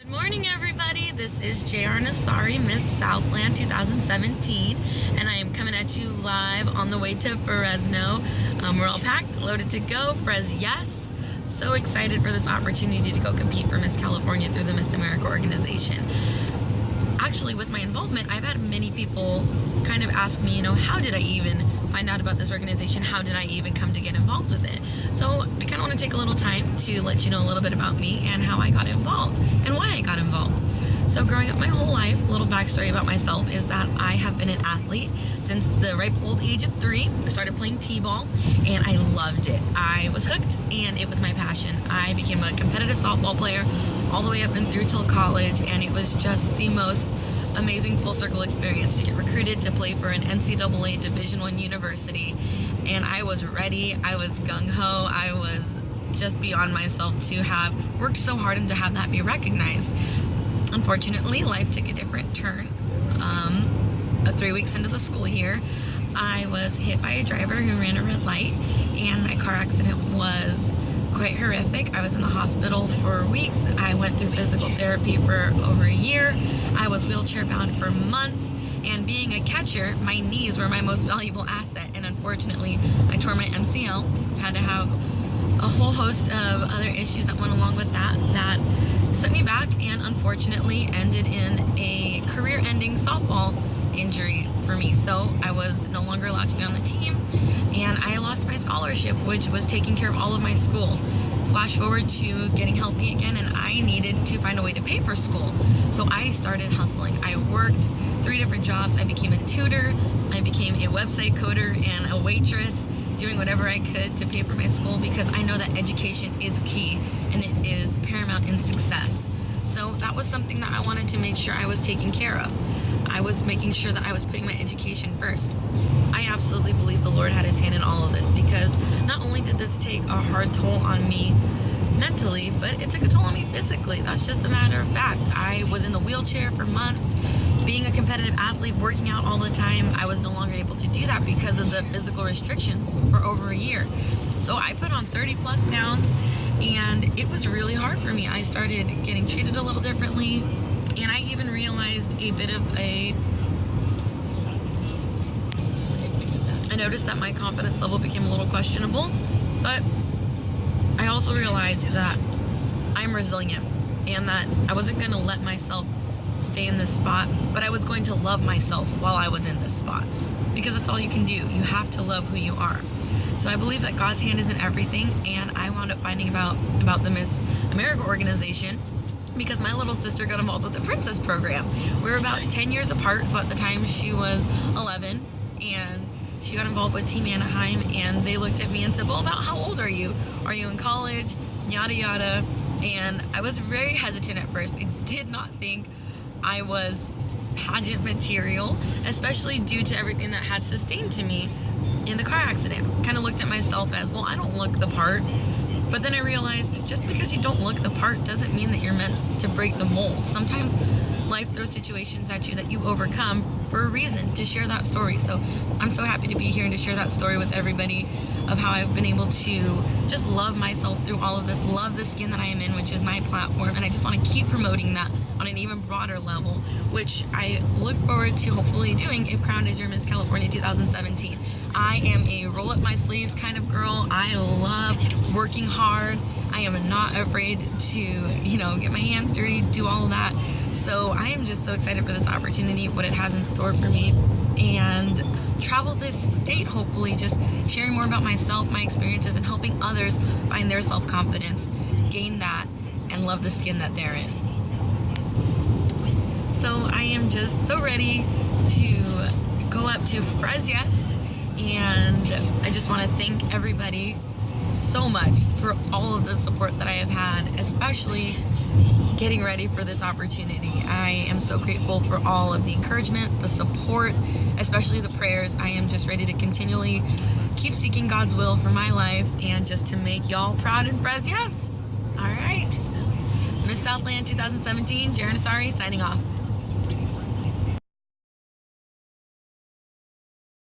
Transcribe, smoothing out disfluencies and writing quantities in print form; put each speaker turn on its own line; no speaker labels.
Good morning, everybody. This is J.R. Nessary, Miss Southland 2017, and I am coming at you live on the way to Fresno. We're all packed, loaded to go. yes. So excited for this opportunity to go compete for Miss California through the Miss America organization. Actually, with my involvement, I've had many people kind of ask me, how did I even find out about this organization? How did I even come to get involved with it? So I kind of want to take a little time to let you know a little bit about me and how I got involved and why I got involved. So growing up my whole life, a little backstory about myself is that I have been an athlete since the ripe old age of 3. I started playing t-ball and I loved it. I was hooked and it was my passion. I became a competitive softball player all the way up and through till college, and it was just the most amazing full circle experience to get recruited to play for an NCAA Division I university. And I was ready, I was gung-ho, I was just beyond myself to have worked so hard and to have that be recognized. Unfortunately, life took a different turn. 3 weeks into the school year, I was hit by a driver who ran a red light, and my car accident was quite horrific. I was in the hospital for weeks. I went through physical therapy for over a year. I was wheelchair bound for months, and being a catcher, my knees were my most valuable asset, and unfortunately, I tore my MCL, had to have a whole host of other issues that went along with that set me back, and unfortunately ended in a career-ending softball injury for me. So I was no longer allowed to be on the team, and I lost my scholarship, which was taking care of all of my school. Flash forward to getting healthy again, and I needed to find a way to pay for school. So I started hustling. I worked 3 different jobs. I became a tutor, I became a website coder, and a waitress, doing whatever I could to pay for my school, because I know that education is key and it is paramount in success. So that was something that I wanted to make sure I was taking care of. I was making sure that I was putting my education first. I absolutely believe the Lord had his hand in all of this, because not only did this take a hard toll on me mentally, but it took a toll on me physically. That's just a matter of fact. I was in the wheelchair for months. Being a competitive athlete, working out all the time, I was no longer able to do that because of the physical restrictions for over a year. So I put on 30 plus pounds, and it was really hard for me. I started getting treated a little differently, and I even realized I noticed that my confidence level became a little questionable, but I also realized that I'm resilient and that I wasn't going to let myself stay in this spot, but I was going to love myself while I was in this spot, because that's all you can do. You have to love who you are. So I believe that God's hand is in everything, and I wound up finding about the Miss America organization because my little sister got involved with the Princess program. We were about 10 years apart, so at the time she was 11, and she got involved with Team Anaheim, and they looked at me and said, well, about how old are you? Are you in college? Yada yada. And I was very hesitant at first. I did not think I was pageant material, especially due to everything that had sustained to me in the car accident. Kind of looked at myself as, well, I don't look the part. But then I realized just because you don't look the part doesn't mean that you're meant to break the mold. Sometimes life throws situations at you that you overcome for a reason, to share that story. So I'm so happy to be here and to share that story with everybody of how I've been able to just love myself through all of this, love the skin that I am in, which is my platform, and I just want to keep promoting that on an even broader level, which I look forward to hopefully doing if crowned as your Miss California 2017. I am a roll up my sleeves kind of girl. I love working hard. I am not afraid to, get my hands dirty, do all of that. So I am just so excited for this opportunity, what it has in store for me, and travel this state, hopefully just sharing more about myself, my experiences, and helping others find their self-confidence, gain that, and love the skin that they're in. So I am just so ready to go up to Fresno, and I just want to thank everybody so much for all of the support that I have had, especially getting ready for this opportunity. I am so grateful for all of the encouragement, the support, especially the prayers. I am just ready to continually keep seeking God's will for my life and just to make y'all proud in Fresno. All right. Miss Southland 2017, J.R. Nessary signing off.